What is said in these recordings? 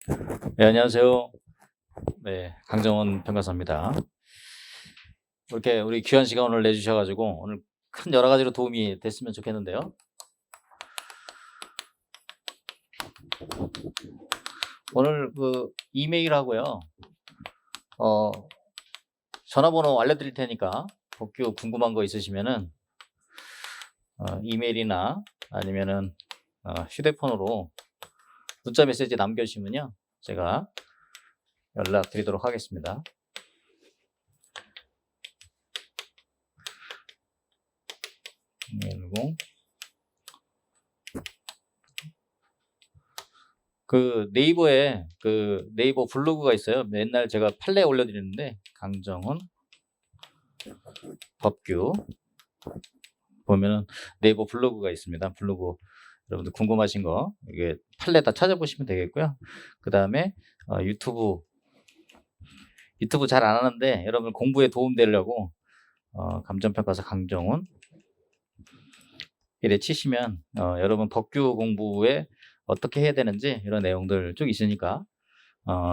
네, 안녕하세요. 네, 강정원 평가사입니다. 이렇게 우리 귀한 시간을 내주셔 가지고 오늘 큰 여러 가지로 도움이 됐으면 좋겠는데요. 오늘 그 이메일하고요. 어 전화번호 알려드릴 테니까 복교 궁금한 거 있으시면은 이메일이나 아니면은 휴대폰으로 문자 메시지 남겨주시면요. 제가 연락드리도록 하겠습니다. 그리고 그 네이버에 그 네이버 블로그가 있어요. 맨날 제가 판례 올려드리는데 강정훈 법규 보면은 네이버 블로그가 있습니다. 블로그 여러분들 궁금하신 거 이게 판례 다 찾아보시면 되겠고요. 그다음에 유튜브 잘 안 하는데 여러분 공부에 도움 되려고 감정평가사 강정훈 이래 치시면 여러분 법규 공부에 어떻게 해야 되는지 이런 내용들 쭉 있으니까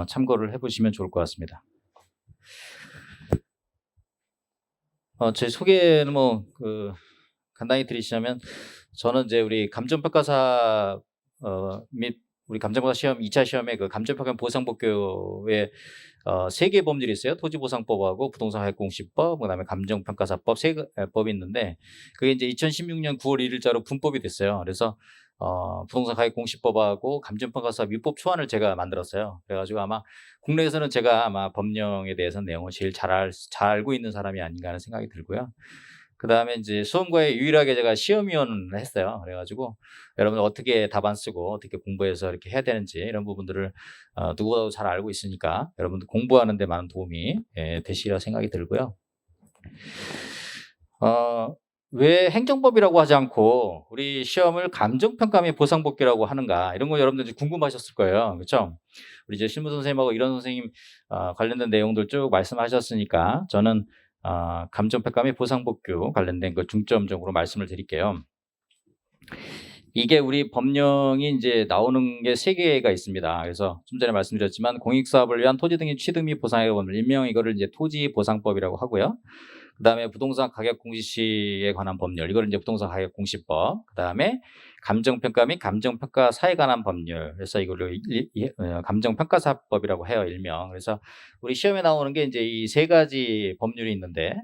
참고를 해보시면 좋을 것 같습니다. 제 소개는 간단히 드리자면 저는 이제 우리 감정평가사 및 우리 감정평가 시험 2차 시험에 그 감정평가 보상법규에 3개의 법률이 있어요. 토지보상법하고 부동산가액공시법, 그다음에 감정평가사법 법이 있는데 그게 이제 2016년 9월 1일자로 분법이 됐어요. 그래서 부동산가액공시법하고 감정평가사 위법 초안을 제가 만들었어요. 그래가지고 아마 국내에서는 제가 아마 법령에 대해서 내용을 제일 잘 알고 있는 사람이 아닌가 하는 생각이 들고요. 그다음에 이제 수험과에 유일하게 제가 시험위원을 했어요. 그래가지고 여러분 어떻게 답안 쓰고 어떻게 공부해서 이렇게 해야 되는지 이런 부분들을 누구보다도 잘 알고 있으니까 여러분들 공부하는 데 많은 도움이 되시리라 생각이 들고요. 왜 행정법이라고 하지 않고 우리 시험을 감정평가 및 보상법규라고 하는가 이런 거 여러분들 궁금하셨을 거예요. 그렇죠? 우리 이제 실무 선생님하고 이런 선생님 관련된 내용들 쭉 말씀하셨으니까 저는 감정평가 및 보상법규 관련된 거 중점적으로 말씀을 드릴게요. 이게 우리 법령이 이제 나오는 게 3개가 있습니다. 그래서 좀 전에 말씀드렸지만 공익사업을 위한 토지 등의 취득 및 보상의 법률, 일명 이거를 이제 토지보상법이라고 하고요. 그다음에 부동산 가격 공시 시에 관한 법률, 이거를 이제 부동산 가격 공시법. 그다음에 감정평가 및 감정평가사에 관한 법률. 그래서 이거를 감정평가사법이라고 해요, 일명. 그래서 우리 시험에 나오는 게 이제 이 3가지 법률이 있는데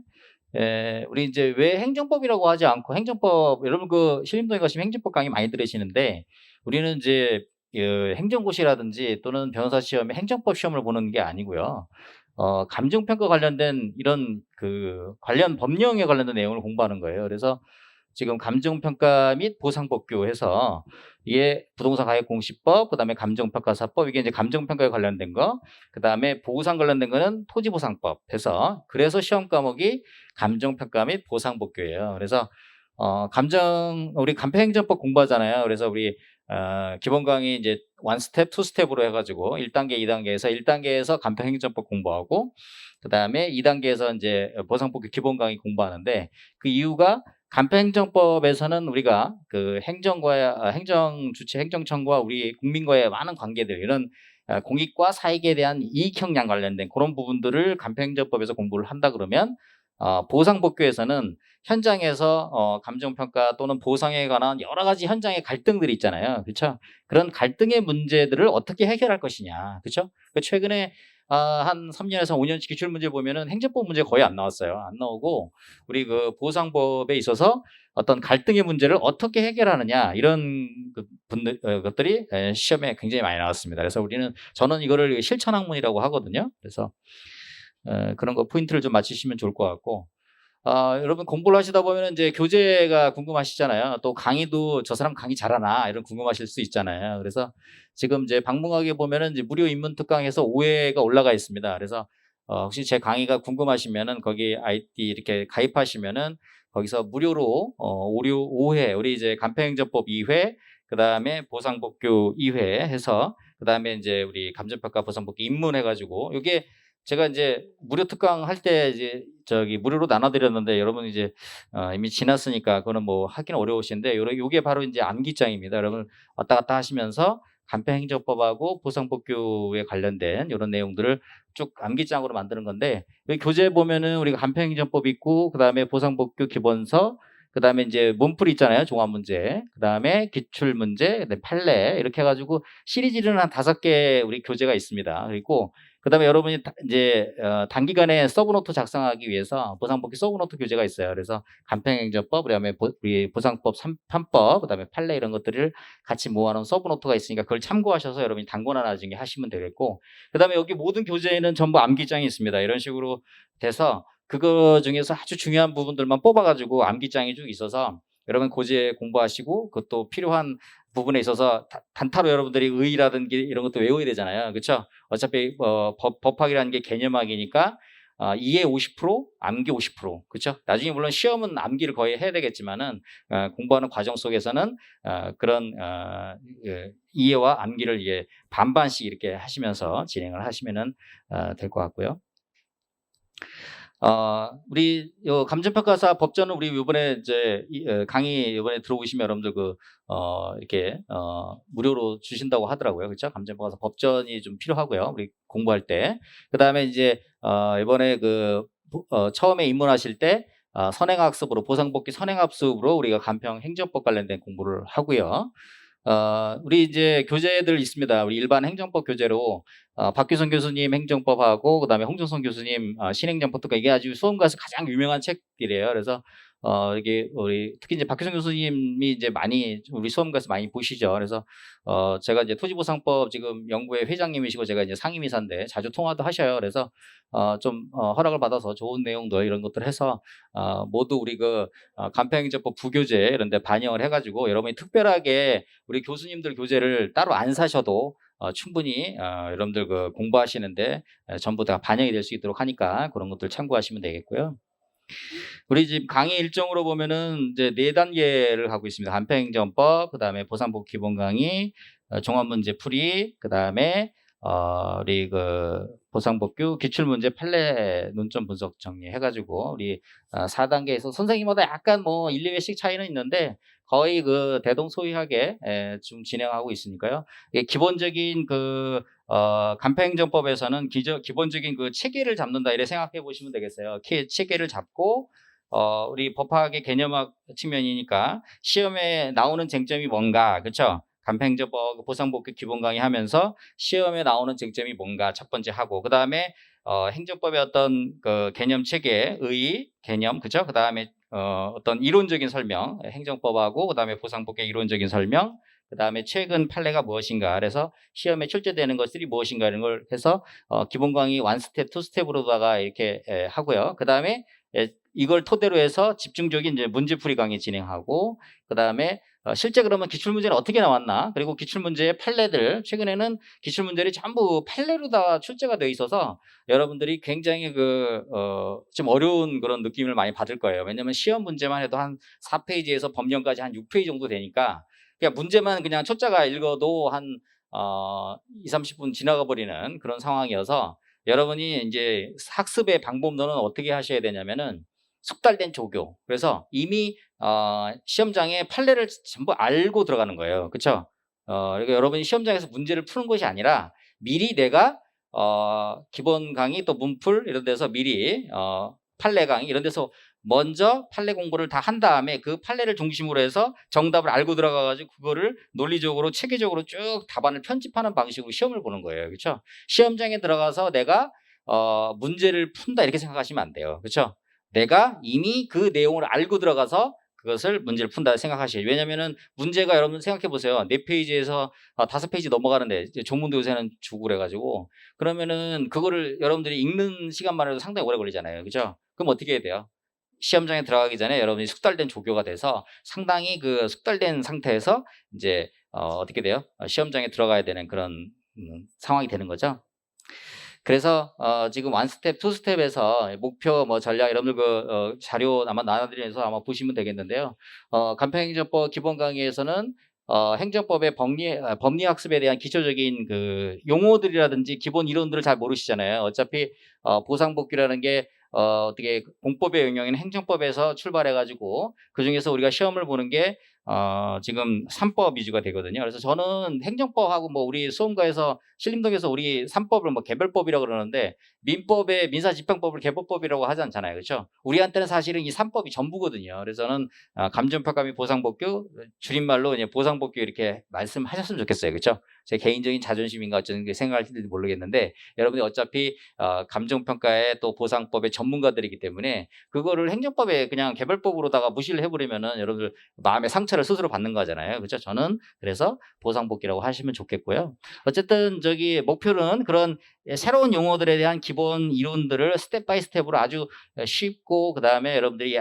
우리 이제 왜 행정법이라고 하지 않고 행정법 여러분 그 신림동에 가시면 행정법 강의 많이 들으시는데 우리는 이제 행정고시라든지 또는 변호사 시험에 행정법 시험을 보는 게 아니고요. 감정평가 관련된 이런 그 관련 법령에 관련된 내용을 공부하는 거예요. 그래서 지금 감정평가 및 보상법규 해서 이게 부동산 가액공시법, 그다음에 감정평가사법 이게 이제 감정평가에 관련된 거, 그다음에 보상 관련된 거는 토지보상법 해서 그래서 시험 과목이 감정평가 및 보상법규예요. 그래서 우리 간편행정법 공부하잖아요. 그래서 우리 기본 강의 이제 1스텝, 2스텝으로 해가지고 1단계, 2단계에서 1단계에서 간편행정법 공부하고 그다음에 2단계에서 이제 보상법규 기본 강의 공부하는데 그 이유가 간편행정법에서는 우리가 그 행정주체 행정청과 우리 국민과의 많은 관계들 이런 공익과 사익에 대한 이익형량 관련된 그런 부분들을 간편행정법에서 공부를 한다 그러면 보상법규에서는 현장에서 감정평가 또는 보상에 관한 여러 가지 현장의 갈등들이 있잖아요. 그렇죠? 그런 갈등의 문제들을 어떻게 해결할 것이냐. 그렇죠? 최근에 한 3년에서 5년치 기출 문제 보면은 행정법 문제 거의 안 나왔어요. 안 나오고 우리 그 보상법에 있어서 어떤 갈등의 문제를 어떻게 해결하느냐 이런 것들이 시험에 굉장히 많이 나왔습니다. 그래서 저는 이거를 실천 학문이라고 하거든요. 그래서 그런 거 포인트를 좀 맞추시면 좋을 것 같고 여러분 공부를 하시다 보면 이제 교재가 궁금하시잖아요. 또 강의도 저 사람 강의 잘하나 이런 궁금하실 수 있잖아요. 그래서 지금 이제 방문하게 보면은 이제 무료 입문 특강에서 5회가 올라가 있습니다. 그래서 혹시 제 강의가 궁금하시면은 거기 아이디 이렇게 가입하시면은 거기서 무료로 5회 우리 이제 간편행정법 2회 그다음에 보상법규 2회 해서 그다음에 이제 우리 감정평가 보상법규 입문해가지고 이게 제가 이제 무료 특강 할 때 이제 무료로 나눠드렸는데 여러분 이제 이미 지났으니까 그거는 뭐 하기는 어려우신데 요게 바로 이제 암기장입니다. 여러분 왔다 갔다 하시면서 간편행정법하고 보상법규에 관련된 이런 내용들을 쭉 암기장으로 만드는 건데, 여기 교재 보면은 우리가 간편행정법 있고, 그 다음에 보상법규 기본서, 그 다음에 이제 문풀 있잖아요. 종합문제. 그 다음에 기출문제, 그다음에 판례. 이렇게 해가지고 시리즈는 한 5개 우리 교재가 있습니다. 그리고 그 다음에 여러분이 이제 단기간에 서브노트 작성하기 위해서 보상법규 서브노트 교재가 있어요. 그래서 간편행정법, 그다음에 우리 보상법 3법, 그다음에 판례 이런 것들을 같이 모아놓은 서브노트가 있으니까 그걸 참고하셔서 여러분이 단권화 나중에 하시면 되겠고, 그다음에 여기 모든 교재에는 전부 암기장이 있습니다. 이런 식으로 돼서 그거 중에서 아주 중요한 부분들만 뽑아가지고 암기장이 쭉 있어서 여러분 고지에 공부하시고, 그것도 필요한 부분에 있어서 단타로 여러분들이 의의라든지 이런 것도 외워야 되잖아요. 그렇죠? 어차피 법학이라는 게 개념학이니까 이해 50%, 암기 50%. 그렇죠? 나중에 물론 시험은 암기를 거의 해야 되겠지만은 공부하는 과정 속에서는 그런 이해와 암기를 이게 반반씩 이렇게 하시면서 진행을 하시면은 될 것 같고요. 우리 요 감정평가사 법전은 우리 요번에 이제 강의 요번에 들어오시면 여러분들 이렇게 무료로 주신다고 하더라고요. 그렇죠? 감정평가사 법전이 좀 필요하고요. 우리 공부할 때. 그다음에 이제 이번에 처음에 입문하실 때 선행학습으로 보상복귀 선행학습으로 우리가 간편 행정법 관련된 공부를 하고요. 우리 이제 교재들 있습니다. 우리 일반 행정법 교재로 박규선 교수님 행정법하고 그다음에 홍준성 교수님 신행정법, 이게 아주 수험가에서 가장 유명한 책들이에요. 그래서 이게 우리 특히 이제 박규선 교수님이 이제 많이 우리 수험가에서 많이 보시죠. 그래서 제가 이제 토지보상법 지금 연구회 회장님이시고 제가 이제 상임이사인데 자주 통화도 하셔요. 그래서 좀 허락을 받아서 좋은 내용도 이런 것들 해서 모두 우리 간편행정법 부교재 이런 데 반영을 해가지고 여러분이 특별하게 우리 교수님들 교재를 따로 안 사셔도 충분히 여러분들 공부하시는데 전부 다 반영이 될 수 있도록 하니까 그런 것들 참고하시면 되겠고요. 우리 지금 강의 일정으로 보면은 이제 4단계를 하고 있습니다. 간편행정법, 그다음에 보상복 기본 강의, 종합문제 풀이, 그다음에 우리 보상법규 기출문제 판례 논점 분석 정리 해가지고 우리 4단계에서 선생님마다 약간 1, 2회씩 차이는 있는데 거의 대동소이하게 좀 진행하고 있으니까요. 기본적인 간편행정법에서는 기본적인 체계를 잡는다 이렇게 생각해 보시면 되겠어요. 체계를 잡고 우리 법학의 개념학 측면이니까 시험에 나오는 쟁점이 뭔가, 그렇죠? 간편행정법 보상복귀 기본 강의 하면서 시험에 나오는 쟁점이 뭔가 첫 번째 하고, 그 다음에 행정법의 어떤 개념 체계의 개념, 그죠? 그 다음에 어떤 이론적인 설명, 행정법하고 그 다음에 보상복귀 이론적인 설명, 그 다음에 최근 판례가 무엇인가, 그래서 시험에 출제되는 것들이 무엇인가 이런 걸 해서 기본 강의 1스텝, 2스텝으로다가 이렇게 하고요. 그 다음에 이걸 토대로 해서 집중적인 이제 문제풀이 강의 진행하고, 그 다음에 실제 그러면 기출문제는 어떻게 나왔나, 그리고 기출문제의 판례들, 최근에는 기출문제들이 전부 판례로 다 출제가 되어 있어서 여러분들이 굉장히 좀 어려운 그런 느낌을 많이 받을 거예요. 왜냐하면 시험 문제만 해도 한 4페이지에서 법령까지 한 6페이지 정도 되니까 그냥 문제만 그냥 초짜가 읽어도 한 2, 30분 지나가 버리는 그런 상황이어서 여러분이 이제 학습의 방법론은 어떻게 하셔야 되냐면은 숙달된 조교. 그래서 이미 시험장에 판례를 전부 알고 들어가는 거예요. 그렇죠? 그러니까 여러분이 시험장에서 문제를 푸는 것이 아니라 미리 내가 기본 강의 또 문풀 이런 데서 미리 판례 강의 이런 데서 먼저 판례 공부를 다 한 다음에 그 판례를 중심으로 해서 정답을 알고 들어가가지고 그거를 논리적으로 체계적으로 쭉 답안을 편집하는 방식으로 시험을 보는 거예요. 그렇죠? 시험장에 들어가서 내가 문제를 푼다 이렇게 생각하시면 안 돼요. 그렇죠? 내가 이미 그 내용을 알고 들어가서 그것을 문제를 푼다 생각하시죠. 왜냐면은 문제가 여러분 생각해 보세요. 4페이지에서 5페이지 넘어가는데 조문도 요새는 주고 그래가지고 그러면은 그거를 여러분들이 읽는 시간만 해도 상당히 오래 걸리잖아요. 그죠? 그럼 어떻게 해야 돼요? 시험장에 들어가기 전에 여러분이 숙달된 조교가 돼서 상당히 숙달된 상태에서 이제 어떻게 돼요? 시험장에 들어가야 되는 그런 상황이 되는 거죠. 그래서 지금 1스텝, 2스텝에서 목표 전략 여러분들 자료 아마 나눠드리면서 아마 보시면 되겠는데요. 간편행정법 기본 강의에서는 행정법의 법리학습에 대한 기초적인 용어들이라든지 기본 이론들을 잘 모르시잖아요. 어차피 보상복귀라는 게 어떻게 공법의 영역인 행정법에서 출발해가지고 그 중에서 우리가 시험을 보는 게 지금 3법 위주가 되거든요. 그래서 저는 행정법하고 뭐 우리 수험가에서 신림동에서 우리 3법을 뭐 개별법이라고 그러는데 민법에 민사집행법을 개별법이라고 하지 않잖아요. 그렇죠? 우리한테는 사실은 이 3법이 전부거든요. 그래서 저는 감정평가 및 보상법규 줄임말로 이제 보상법규 이렇게 말씀하셨으면 좋겠어요. 그렇죠? 제 개인적인 자존심인가 어쩌는 게 생각할지도 모르겠는데 여러분이 어차피 감정평가에 또 보상법의 전문가들이기 때문에 그거를 행정법에 그냥 개별법으로다가 무시를 해버리면은 여러분들 마음의 상처를 스스로 받는 거잖아요. 그렇죠? 저는 그래서 보상복귀라고 하시면 좋겠고요. 어쨌든 저기 목표는 그런 새로운 용어들에 대한 기본 이론들을 스텝 바이 스텝으로 아주 쉽고 그다음에 여러분들이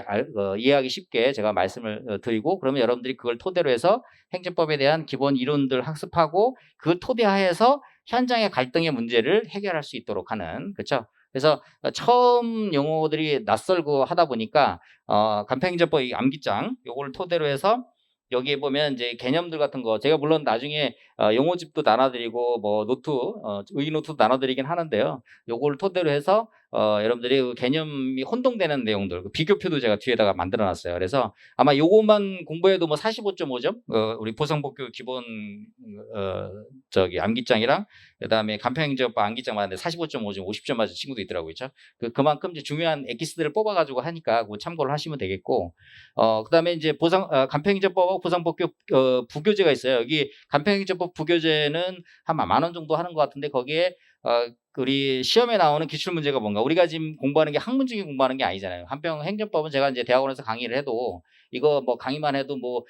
이해하기 쉽게 제가 말씀을 드리고 그러면 여러분들이 그걸 토대로 해서 행정법에 대한 기본 이론들 학습하고 그 토대하에서 현장의 갈등의 문제를 해결할 수 있도록 하는 그렇죠? 그래서 처음 용어들이 낯설고 하다 보니까 간편행정법 이 암기장 요거를 토대로 해서 여기에 보면 이제 개념들 같은 거 제가 물론 나중에 용어집도 나눠드리고 뭐 노트 의의노트도 나눠드리긴 하는데요. 요걸 토대로 해서 여러분들이 그 개념이 혼동되는 내용들 비교표도 제가 뒤에다가 만들어놨어요. 그래서 아마 요것만 공부해도 뭐 45.5점 우리 보상복교 기본 저기 암기장이랑 그다음에 간편행정법 암기장 맞는데 45.5점 50점 맞은 친구도 있더라고요. 그렇죠? 그만큼 이제 중요한 엑기스들을 뽑아가지고 하니까 그거 참고를 하시면 되겠고 그다음에 이제 간편행정법하고 보상법규 부교재가 있어요. 여기 간편행정법 부교재는 한 10,000원 정도 하는 것 같은데 거기에 우리 시험에 나오는 기출 문제가 뭔가 우리가 지금 공부하는 게 학문적인 공부하는 게 아니잖아요. 간편행정법은 제가 이제 대학원에서 강의를 해도 이거 뭐 강의만 해도 뭐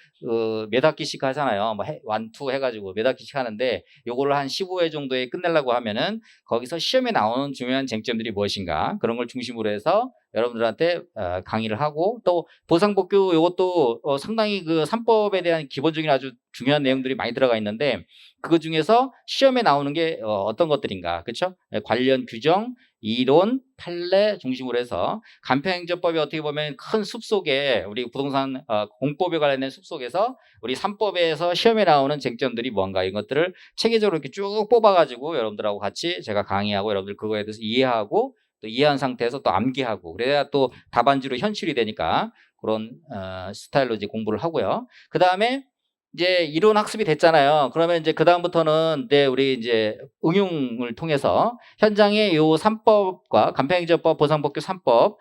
몇 학기씩 하잖아요. 뭐 완투 해가지고 몇 학기씩 하는데 요거를 한 15회 정도에 끝내려고 하면은 거기서 시험에 나오는 중요한 쟁점들이 무엇인가 그런 걸 중심으로 해서 여러분들한테 강의를 하고 또 보상복규 요것도 상당히 그 3법에 대한 기본적인 아주 중요한 내용들이 많이 들어가 있는데 그 중에서 시험에 나오는 게 어떤 것들인가 그렇죠? 관련 규정, 이론, 판례 중심으로 해서 간편행정법이 어떻게 보면 큰 숲속에 우리 부동산 공법에 관련된 숲속에서 우리 3법에서 시험에 나오는 쟁점들이 뭔가 이런 것들을 체계적으로 이렇게 쭉 뽑아가지고 여러분들하고 같이 제가 강의하고 여러분들 그거에 대해서 이해하고 또 이해한 상태에서 또 암기하고 그래야 또 답안지로 현실이 되니까 그런 스타일로 이제 공부를 하고요. 그 다음에 이제 이론 학습이 됐잖아요. 그러면 이제 그 다음부터는 우리 이제 응용을 통해서 현장의 요 3법과 간편행정법, 보상법규 3법,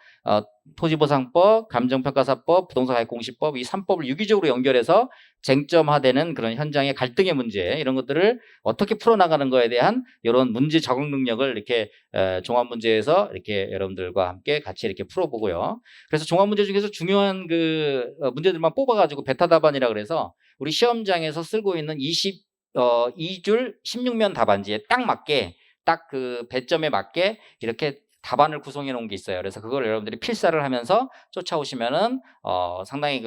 토지보상법, 감정평가사법, 부동산가액공시법 이 3법을 유기적으로 연결해서 쟁점화되는 그런 현장의 갈등의 문제 이런 것들을 어떻게 풀어나가는 거에 대한 이런 문제 적응 능력을 이렇게 종합 문제에서 이렇게 여러분들과 함께 같이 이렇게 풀어보고요. 그래서 종합 문제 중에서 중요한 그 문제들만 뽑아가지고 베타 답안이라 그래서 우리 시험장에서 쓰고 있는 2줄 16면 답안지에 딱 맞게 딱 그 배점에 맞게 이렇게 답안을 구성해 놓은 게 있어요. 그래서 그걸 여러분들이 필사를 하면서 쫓아오시면은 상당히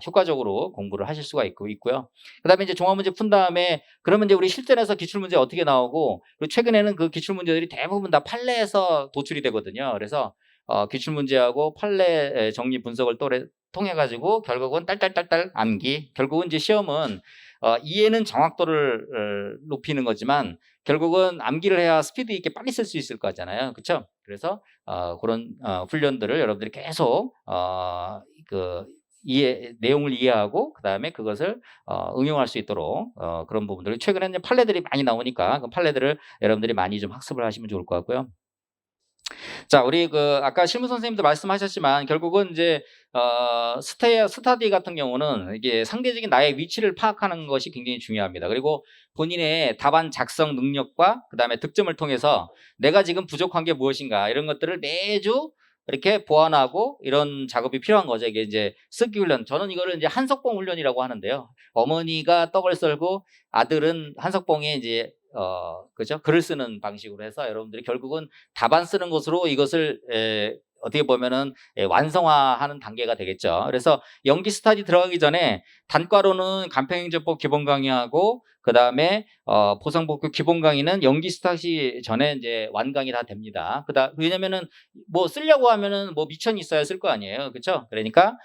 효과적으로 공부를 하실 수가 있고요. 그다음에 이제 종합 문제 푼 다음에 그러면 이제 우리 실전에서 기출 문제 어떻게 나오고 그리고 최근에는 그 기출 문제들이 대부분 다 판례에서 도출이 되거든요. 그래서 기출 문제하고 판례 정리 분석을 통해 가지고 결국은 딸딸딸딸 암기. 결국은 이제 시험은 이해는 정확도를 높이는 거지만 결국은 암기를 해야 스피드 있게 빨리 쓸 수 있을 거잖아요. 그렇죠? 그래서 그런 훈련들을 여러분들이 계속 내용을 이해하고 그다음에 그것을 응용할 수 있도록 그런 부분들을 최근에는 판례들이 많이 나오니까 그 판례들을 여러분들이 많이 좀 학습을 하시면 좋을 것 같고요. 자, 우리 아까 실무 선생님도 말씀하셨지만 결국은 이제 스타디 같은 경우는 이게 상대적인 나의 위치를 파악하는 것이 굉장히 중요합니다. 그리고 본인의 답안 작성 능력과 그다음에 득점을 통해서 내가 지금 부족한 게 무엇인가 이런 것들을 매주 이렇게 보완하고 이런 작업이 필요한 거죠. 이게 이제 쓰기 훈련. 저는 이거를 이제 한석봉 훈련이라고 하는데요. 어머니가 떡을 썰고 아들은 한석봉에 이제 그죠? 글을 쓰는 방식으로 해서 여러분들이 결국은 답안 쓰는 것으로 이것을 어떻게 보면은 완성화하는 단계가 되겠죠. 그래서 연기 스타디 들어가기 전에 단과로는 간편행정법 기본 강의하고 그 다음에 보상복구 기본 강의는 연기 스타디 전에 이제 완강이 다 됩니다. 왜냐면은 뭐 쓰려고 하면은 뭐 미천이 있어야 쓸 거 아니에요, 그렇죠? 그러니까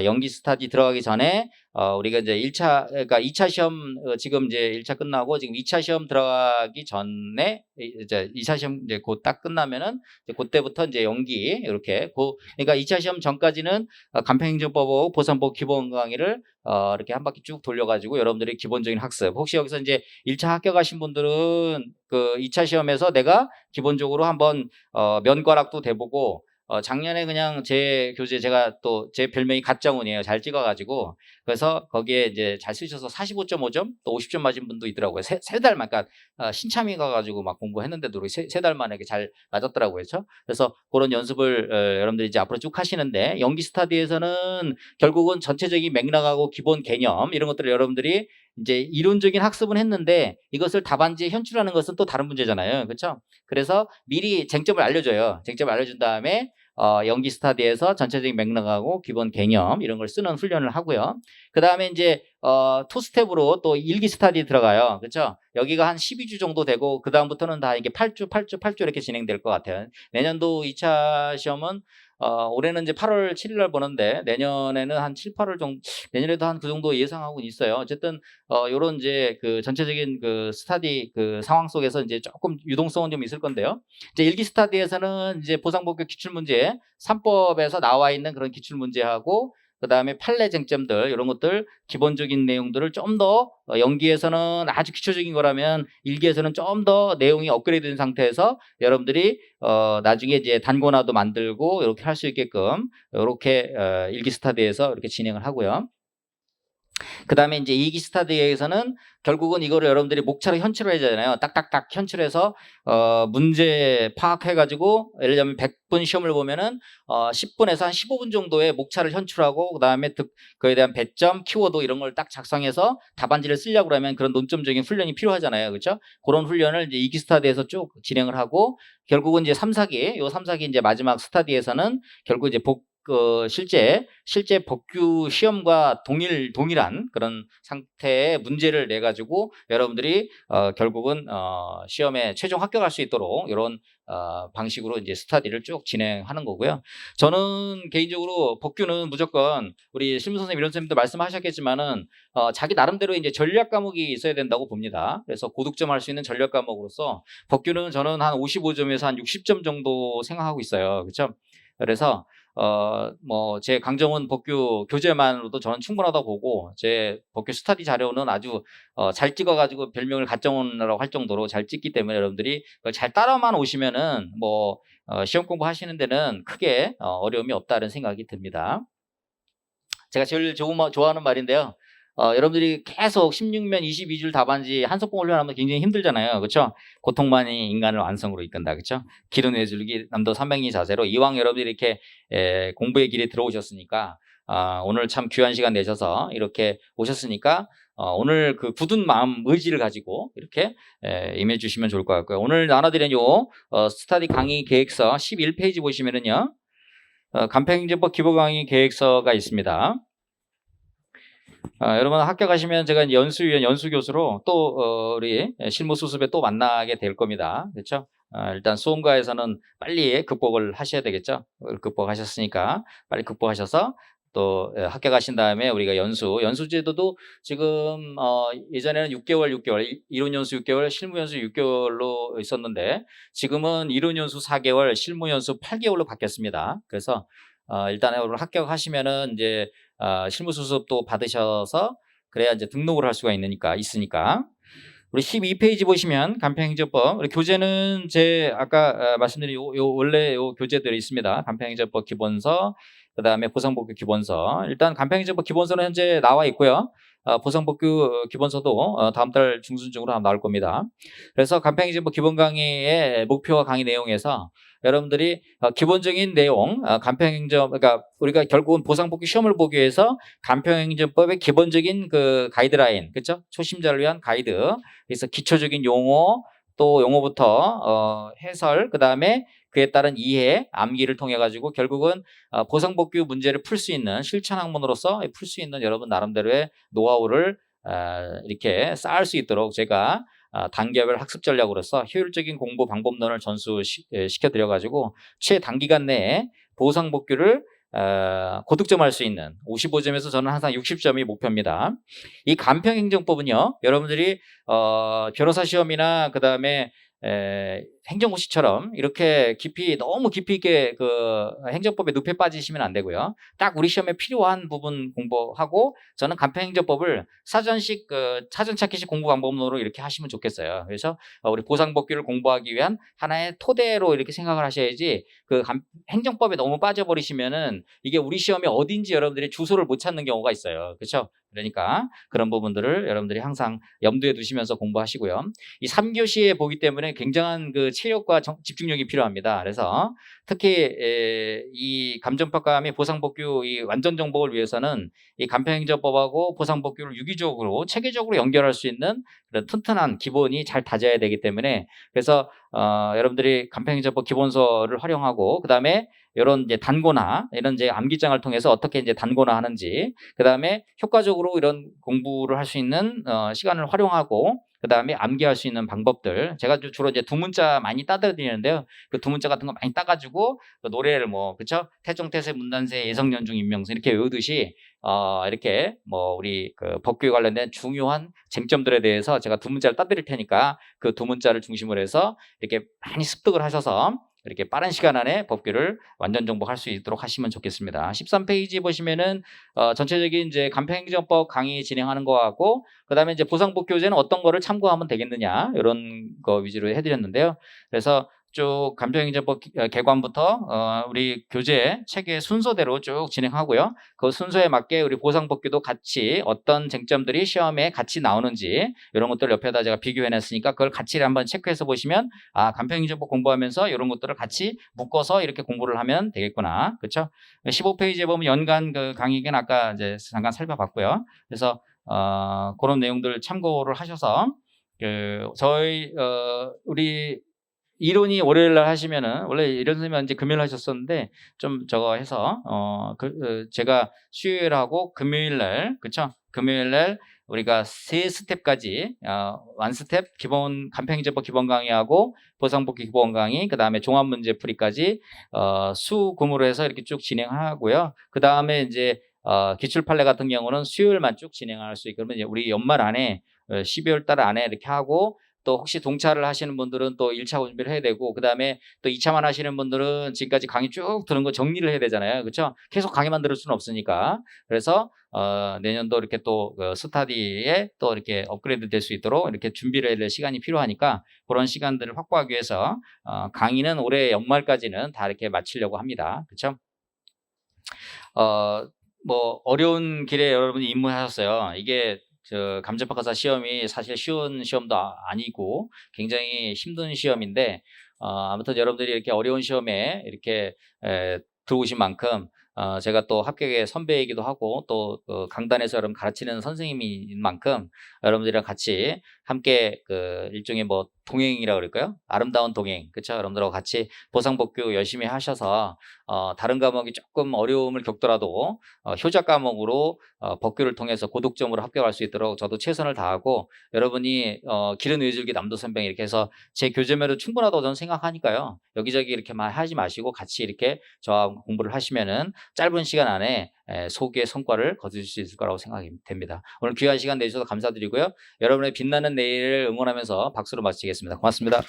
연기 스타디 들어가기 전에 우리가 이제 1차 그러니까 2차 시험 지금 이제 1차 끝나고 지금 2차 시험 들어가기 전에 이제 2차 시험 이제 곧 딱 끝나면은 이제 그때부터 이제 연기 이렇게 그러니까 2차 시험 전까지는 간편행정법하고 보상법 기본 강의를 이렇게 한 바퀴 쭉 돌려가지고 여러분들이 기본적인 학습. 혹시 여기서 이제 1차 합격하신 분들은 그 2차 시험에서 내가 기본적으로 한번 면과락도 돼보고 작년에 그냥 제 교재 제가 또 제 별명이 가짜운이에요. 잘 찍어가지고 그래서 거기에 이제 잘 쓰셔서 45.5점 또 50점 맞은 분도 있더라고요. 세 달만 그러니까 신참이 가가지고 막 공부했는데도 세 달 만에 이렇게 잘 맞았더라고요. 그렇죠? 그래서 그런 연습을 여러분들이 이제 앞으로 쭉 하시는데 연기 스터디에서는 결국은 전체적인 맥락하고 기본 개념 이런 것들을 여러분들이 이제 이론적인 학습은 했는데 이것을 답안지에 현출하는 것은 또 다른 문제잖아요. 그렇죠? 그래서 미리 쟁점을 알려줘요. 쟁점을 알려준 다음에 연기 스터디에서 전체적인 맥락하고 기본 개념 이런 걸 쓰는 훈련을 하고요. 그 다음에 이제 투 스텝으로 또 일기 스터디 들어가요. 그렇죠? 여기가 한 12주 정도 되고 그 다음부터는 다 이게 8주 이렇게 진행될 것 같아요. 내년도 2차 시험은 올해는 이제 8월 7일 날 보는데 내년에는 한 7, 8월 정도 내년에도 한 그 정도 예상하고 있어요. 어쨌든 요런 이제 그 전체적인 그 스터디 그 상황 속에서 이제 조금 유동성은 좀 있을 건데요. 이제 일기 스터디에서는 이제 보상복귀 기출 문제 3법에서 나와 있는 그런 기출 문제하고 그다음에 판례 쟁점들 이런 것들 기본적인 내용들을 좀 더 연기에서는 아주 기초적인 거라면 일기에서는 좀 더 내용이 업그레이드된 상태에서 여러분들이 나중에 이제 단권화도 만들고 이렇게 할 수 있게끔 이렇게 일기 스터디에서 이렇게 진행을 하고요. 그 다음에 이제 이기 스터디에서는 결국은 이거를 여러분들이 목차로 현출을 해야 되잖아요. 딱딱딱 현출해서 문제 파악해가지고 예를 들면 100분 시험을 보면은 10분에서 한 15분 정도의 목차를 현출하고 그 다음에 그에 대한 배점, 키워드 이런 걸 딱 작성해서 답안지를 쓰려고 그러면 그런 논점적인 훈련이 필요하잖아요. 그렇죠? 그런 훈련을 이제 이기 스터디에서 쭉 진행을 하고 결국은 이제 3, 4기, 요 3, 4기 이제 마지막 스터디에서는 결국 이제 실제 법규 시험과 동일한 그런 상태의 문제를 내 가지고 여러분들이 결국은 시험에 최종 합격할 수 있도록 이런 방식으로 이제 스터디를 쭉 진행하는 거고요. 저는 개인적으로 법규는 무조건 우리 실무 선생님 이런 선생님도 말씀하셨겠지만은 자기 나름대로 이제 전략 과목이 있어야 된다고 봅니다. 그래서 고득점할 수 있는 전략 과목으로서 법규는 저는 한 55점에서 한 60점 정도 생각하고 있어요. 그렇죠? 그래서 뭐 제 강정훈 법규 교재만으로도 저는 충분하다고 보고 제 법규 스터디 자료는 아주 잘 찍어가지고 별명을 가정훈이라고 할 정도로 잘 찍기 때문에 여러분들이 그걸 잘 따라만 오시면은 뭐 시험 공부하시는 데는 크게 어려움이 없다는 생각이 듭니다. 제가 제일 좋아하는 말인데요. 여러분들이 계속 16면 22줄 답안지 한속공 훈련하면 굉장히 힘들잖아요. 그렇죠? 고통만이 인간을 완성으로 이끈다. 그렇죠? 길은 외줄기 남도 삼백리 자세로 이왕 여러분들이 이렇게 공부의 길에 들어오셨으니까 오늘 참 귀한 시간 내셔서 이렇게 오셨으니까 오늘 그 굳은 마음 의지를 가지고 이렇게 임해 주시면 좋을 것 같고요. 오늘 나눠드린 요 스터디 강의 계획서 11페이지 보시면은요. 간편행정법 기본 강의 계획서가 있습니다. 여러분 합격하시면 제가 연수위원 연수교수로 또 우리 실무 수습에 또 만나게 될 겁니다. 그렇죠? 일단 수험가에서는 빨리 극복을 하셔야 되겠죠. 극복하셨으니까 빨리 극복하셔서 또 합격하신 다음에 우리가 연수 제도도 지금 예전에는 6개월 이론 연수 6개월 실무 연수 6개월로 있었는데 지금은 이론 연수 4개월 실무 연수 8개월로 바뀌었습니다. 그래서 일단 오늘 합격하시면은 이제 실무 수습도 받으셔서 그래야 이제 등록을 할 수가 있으니까 우리 12페이지 보시면 간편행정법 우리 교재는 제 아까 말씀드린 요 원래 요 교재들이 있습니다. 간편행정법 기본서 그다음에 보상복귀 기본서 일단 간편행정법 기본서는 현재 나와 있고요. 보상복귀 기본서도 다음 달 중순쯤으로 아마 나올 겁니다. 그래서 간편행정법 기본 강의의 목표와 강의 내용에서 여러분들이 기본적인 내용, 간편행정, 그러니까 우리가 결국은 보상복귀 시험을 보기 위해서 간편행정법의 기본적인 그 가이드라인, 그렇죠? 초심자를 위한 가이드. 그래서 기초적인 용어, 또 용어부터 해설, 그 다음에 그에 따른 이해, 암기를 통해 가지고 결국은 보상복귀 문제를 풀 수 있는 실천 학문으로서 풀 수 있는 여러분 나름대로의 노하우를 이렇게 쌓을 수 있도록 제가 단계별 학습 전략으로서 효율적인 공부 방법론을 전수시켜드려 가지고 최단기간 내에 보상복귀를 고득점할 수 있는 55점에서 저는 항상 60점이 목표입니다. 이 간편행정법은요, 여러분들이 변호사 시험이나 그 다음에 행정고시처럼 이렇게 너무 깊이 있게 그 행정법에 늪에 빠지시면 안 되고요. 딱 우리 시험에 필요한 부분 공부하고 저는 간편행정법을 사전식 사전 찾기식 공부 방법론으로 이렇게 하시면 좋겠어요. 그래서 우리 보상법규를 공부하기 위한 하나의 토대로 이렇게 생각을 하셔야지 행정법에 너무 빠져버리시면은 이게 우리 시험이 어딘지 여러분들이 주소를 못 찾는 경우가 있어요. 그렇죠? 그러니까 그런 부분들을 여러분들이 항상 염두에 두시면서 공부하시고요. 이 3교시에 보기 때문에 굉장한 그 체력과 집중력이 필요합니다. 그래서 특히 이 감정평가 및 보상법규 이 완전 정복을 위해서는 이 간편행정법하고 보상법규를 유기적으로 체계적으로 연결할 수 있는 그런 튼튼한 기본이 잘 다져야 되기 때문에 그래서 여러분들이 간편행정법 기본서를 활용하고 그다음에 이런 이제 단고나 이런 이제 암기장을 통해서 어떻게 이제 단고나 하는지 그다음에 효과적으로 이런 공부를 할 수 있는 시간을 활용하고 그다음에 암기할 수 있는 방법들 제가 주로 이제 두 문자 많이 따드리는데요. 그 두 문자 같은 거 많이 따가지고 그 노래를 뭐 그렇죠? 태종 태세 문단세 예성연중 임명세 이렇게 외우듯이 이렇게 뭐 우리 그 법규에 관련된 중요한 쟁점들에 대해서 제가 두 문자를 따드릴 테니까 그 두 문자를 중심으로 해서 이렇게 많이 습득을 하셔서 이렇게 빠른 시간 안에 법규를 완전 정복할 수 있도록 하시면 좋겠습니다. 13페이지 보시면은 전체적인 이제 간편행정법 강의 진행하는 거하고 그다음에 이제 보상법규제는 어떤 거를 참고하면 되겠느냐 이런 거 위주로 해드렸는데요. 그래서 쭉 간편행정법 개관부터 우리 교재 체계 순서대로 쭉 진행하고요. 그 순서에 맞게 우리 보상법규도 같이 어떤 쟁점들이 시험에 같이 나오는지 이런 것들 옆에다 제가 비교해놨으니까 그걸 같이 한번 체크해서 보시면 간편행정법 공부하면서 이런 것들을 같이 묶어서 이렇게 공부를 하면 되겠구나. 그렇죠? 15페이지에 보면 연간 그 강의는 아까 이제 잠깐 살펴봤고요. 그래서 그런 내용들 참고를 하셔서 저희 우리 이론이 월요일 날 하시면은 원래 이런 선생님은 이제 금요일 하셨었는데 좀 저거 해서 제가 수요일하고 금요일 날 그렇죠? 금요일 날 우리가 세 스텝까지 원 스텝 기본 간편행정법 기본 강의하고 보상법규 기본 강의 그다음에 종합 문제 풀이까지 수금으로 해서 이렇게 쭉 진행하고요. 그다음에 이제 기출 판례 같은 경우는 수요일만 쭉 진행할 수 있고 그러면 이제 우리 연말 안에 12월 달 안에 이렇게 하고 또 혹시 동차를 하시는 분들은 또 1차 준비를 해야 되고 그다음에 또 2차만 하시는 분들은 지금까지 강의 쭉 들은 거 정리를 해야 되잖아요. 그렇죠? 계속 강의만 들을 수는 없으니까. 그래서 내년도 이렇게 또 스터디에 또 이렇게 업그레이드 될 수 있도록 이렇게 준비를 해야 될 시간이 필요하니까 그런 시간들을 확보하기 위해서 강의는 올해 연말까지는 다 이렇게 마치려고 합니다. 그렇죠? 뭐 어려운 길에 여러분이 입문하셨어요. 이게 감정평가사 시험이 사실 쉬운 시험도 아니고 굉장히 힘든 시험인데 아무튼 여러분들이 이렇게 어려운 시험에 이렇게 들어오신 만큼 제가 또 합격의 선배이기도 하고 또 강단에서 여러분 가르치는 선생님인 만큼 여러분들이랑 같이 함께 일종의 뭐 동행이라고 그럴까요? 아름다운 동행, 그렇죠? 여러분들하고 같이 보상법규 열심히 하셔서 다른 과목이 조금 어려움을 겪더라도 효자 과목으로 법규를 통해서 고득점으로 합격할 수 있도록 저도 최선을 다하고 여러분이 길은 의줄기 남도 선병 이렇게 해서 제 교재면으로 충분하다고 저는 생각하니까요. 여기저기 이렇게만 하지 마시고 같이 이렇게 저와 공부를 하시면은 짧은 시간 안에 소기의 성과를 거두실 수 있을 거라고 생각이 됩니다. 오늘 귀한 시간 내주셔서 감사드리고요. 여러분의 빛나는 내일을 응원하면서 박수로 마치겠습니다. 고맙습니다.